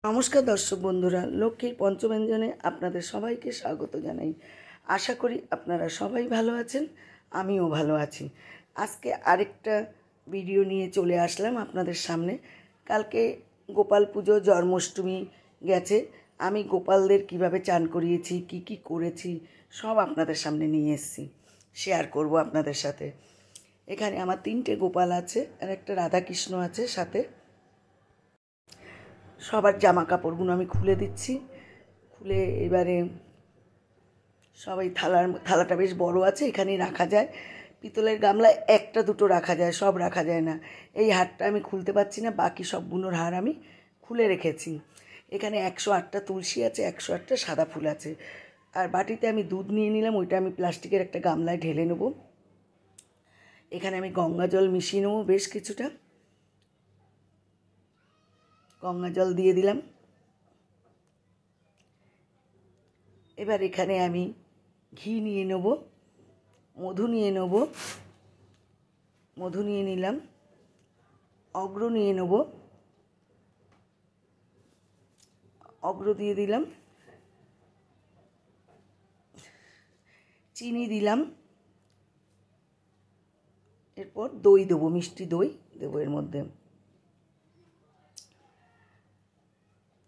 নমস্কার দর্শক বন্ধুরা, লক্ষ্মীর পঞ্চব্যঞ্জনে আপনাদের সবাইকে স্বাগত জানাই। আশা করি আপনারা সবাই ভালো আছেন, আমিও ভালো আছি। আজকে আরেকটা ভিডিও নিয়ে চলে আসলাম আপনাদের সামনে। কালকে গোপাল পুজো, জন্মাষ্টমী গেছে। আমি গোপালদের কিভাবে চান করিয়েছি, কি কি করেছি সব আপনাদের সামনে নিয়ে এসেছি, শেয়ার করব আপনাদের সাথে। এখানে আমার 3টে গোপাল আছে আর একটা রাধাকৃষ্ণ আছে সাথে। সবার জামা কাপড়গুলো আমি খুলে দিচ্ছি। খুলে এবারে সবাই থালাটা বেশ বড় আছে, এখানেই রাখা যায়। পিতলের গামলায় একটা দুটো রাখা যায়, সব রাখা যায় না। এই হারটা আমি খুলতে পারছি না, বাকি সবগুলোর হার আমি খুলে রেখেছি। এখানে 108টা তুলসী আছে, 108টা সাদা ফুল আছে। আর বাটিতে আমি দুধ নিয়ে নিলাম, ওইটা আমি প্লাস্টিকের একটা গামলায় ঢেলে নেব। এখানে আমি গঙ্গা জল মিশিয়ে নেবো বেশ কিছুটা। গঙ্গা জল দিয়ে দিলাম। এবার এখানে আমি ঘি নিয়ে নেব, মধু নিয়ে নেব, মধু নিয়ে নিলাম, অগ্র নিয়ে নেব, অগ্র দিয়ে দিলাম, চিনি দিলাম, এরপর দই দেবো, মিষ্টি দই দেবো এর মধ্যে।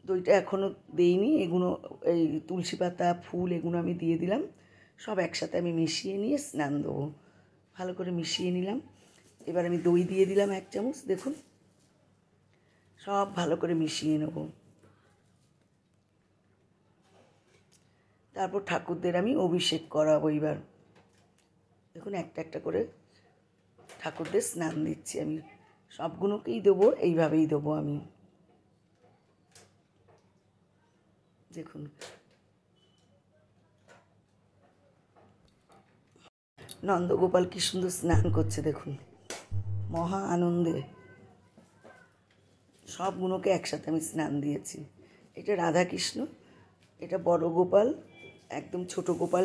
দইটা এখনও দেইনি, এগুলো এই তুলসী পাতা, ফুল এগুলো আমি দিয়ে দিলাম। সব একসাথে আমি মিশিয়ে নিয়ে স্নান দেবো। ভালো করে মিশিয়ে নিলাম। এবার আমি দই দিয়ে দিলাম 1 চামচ। দেখুন, সব ভালো করে মিশিয়ে নেব। তারপর ঠাকুরদের আমি অভিষেক করাবো। এবার দেখুন, একটা একটা করে ঠাকুরদের স্নান দিচ্ছি আমি। সবগুলোকেই দেবো, এইভাবেই দেবো আমি। দেখুন, নন্দগোপাল কি সুন্দর স্নান করছে, দেখুন, মহা আনন্দে। সবগুলোকে একসাথে আমি স্নান দিয়েছি। এটা রাধাকৃষ্ণ, এটা বড় গোপাল, একদম ছোট গোপাল,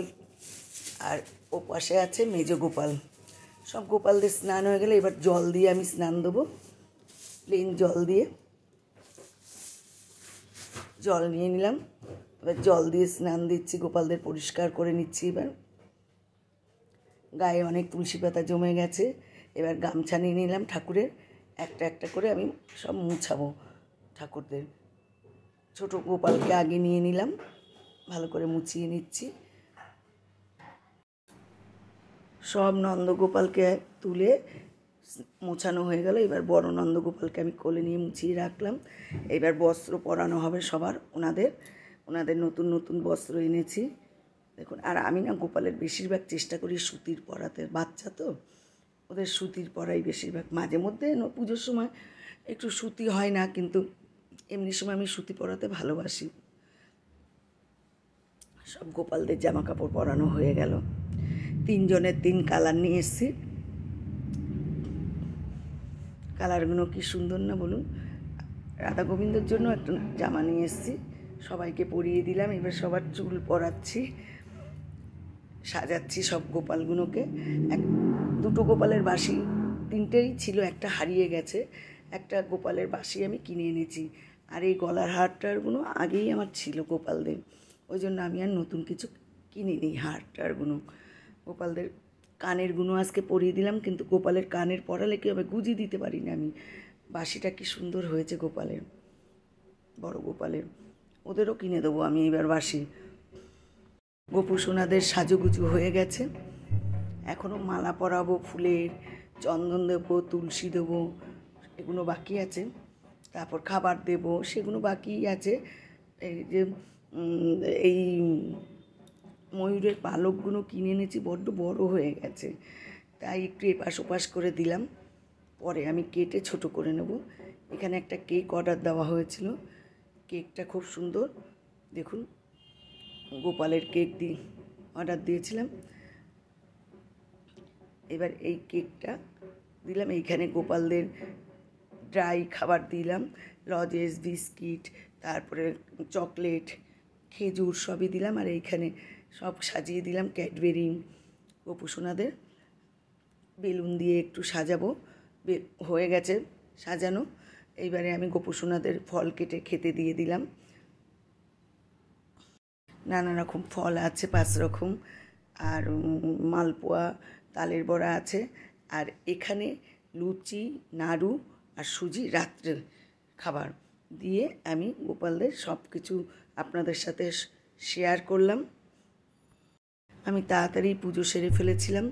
আর ও পাশে আছে মেজ গোপাল। সব গোপালদের স্নান হয়ে গেলে এবার জল দিয়ে আমি স্নান দেবো, প্লেন জল দিয়ে। জল নিয়ে নিলাম, এবার জল দিয়ে স্নান দিচ্ছি, গোপালদের পরিষ্কার করে নিচ্ছি। এবার গায়ে অনেক তুলসী পাতা জমে গেছে, এবার গামছা নিয়ে নিলাম ঠাকুরের। একটা একটা করে আমি সব মুছাবো ঠাকুরদের। ছোট গোপালকে আগে নিয়ে নিলাম, ভালো করে মুছিয়ে নিচ্ছি। সব নন্দগোপালকে তুলে মোছানো হয়ে গেল। এবার বড় নন্দগোপালকে আমি কোলে নিয়ে মুছিয়ে রাখলাম। এবার বস্ত্র পরানো হবে সবার, ওনাদের নতুন নতুন বস্ত্র এনেছি। দেখুন, আর আমি না গোপালের বেশিরভাগ চেষ্টা করি সুতির পরাতে, বাচ্চা তো ওদের সুতির পরাই বেশিরভাগ। মাঝে মধ্যে পুজোর সময় একটু সুতি হয় না, কিন্তু এমনি সময় আমি সুতি পরাতে ভালোবাসি। সব গোপালদের জামা কাপড় পরানো হয়ে গেল। 3 জনের 3 কালার নিয়ে এসেছি। কালারগুলো কি সুন্দর না বলুন। রাধা গোবিন্দর জন্য একটা জামা নিয়ে এসেছি, সবাইকে পরিয়ে দিলাম। এবার সবার চুল পরাচ্ছি, সাজাচ্ছি সব গোপালগুলোকে। দুটো গোপালের বাঁশি, 3টেই ছিল, একটা হারিয়ে গেছে। একটা গোপালের বাঁশি আমি কিনে এনেছি। আর এই গলার হারটারগুলো আগেই আমার ছিল গোপালদের, ওই জন্য আমি আর নতুন কিছু কিনিনি। হারটারগুলো গোপালদের কানের গুলো আজকে পরিয়ে দিলাম, কিন্তু গোপালের কানের পরালে কী হবে, গুজি দিতে পারি না আমি। বাঁশিটা কি সুন্দর হয়েছে গোপালের, বড় গোপালের। ওদেরও কিনে দেবো আমি এবার বাঁশি। গোপু সোনাদের সাজুগুজু হয়ে গেছে, এখনও মালা পরাবো ফুলের, চন্দন দেবো, তুলসী দেবো, এগুলো বাকি আছে। তারপর খাবার দেব, সেগুলো বাকি আছে। এই যে এই ময়ূরের পালকগুলো কিনে এনেছি, বড্ড বড় হয়ে গেছে, তাই একটু এপাশ ওপাশ করে দিলাম। পরে আমি কেটে ছোট করে নেব। এখানে একটা কেক অর্ডার দেওয়া হয়েছিল, কেকটা খুব সুন্দর। দেখুন, গোপালের কেক অর্ডার দিয়েছিলাম। এবার এই কেকটা দিলাম। এইখানে গোপালদের ড্রাই খাবার দিলাম, লজেস, বিস্কিট, তারপরে চকলেট, খেজুর সবই দিলাম। আর এইখানে সব সাজিয়ে দিলাম ক্যাডবেরি। গোপু সোনাদের বেলুন দিয়ে একটু সাজাবো, হয়ে গেছে সাজানো। এইবারে আমি গোপুসোনাদের ফল কেটে খেতে দিয়ে দিলাম। নানা রকম ফল আছে 5 রকম, আর মালপোয়া, তালের বড়া আছে। আর এখানে লুচি, নাড়ু আর সুজি রাত্রের খাবার দিয়ে আমি গোপালদের সব কিছু আপনাদের সাথে শেয়ার করলাম। আমি তাড়াতাড়ি পুজো সেরে ফেলেছিলাম।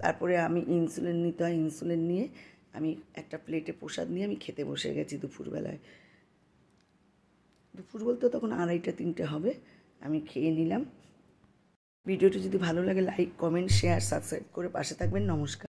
তারপরে আমি ইনসুলিন নিতে হয়, ইনসুলিন নিয়ে আমি একটা প্লেটে প্রসাদ নিয়ে আমি খেতে বসে গেছি দুপুরবেলায়। দুপুর বলতে তখন 2:30-3টে হবে। আমি খেয়ে নিলাম। ভিডিওটি যদি ভালো লাগে লাইক, কমেন্ট, শেয়ার, সাবস্ক্রাইব করে পাশে থাকবেন। নমস্কার।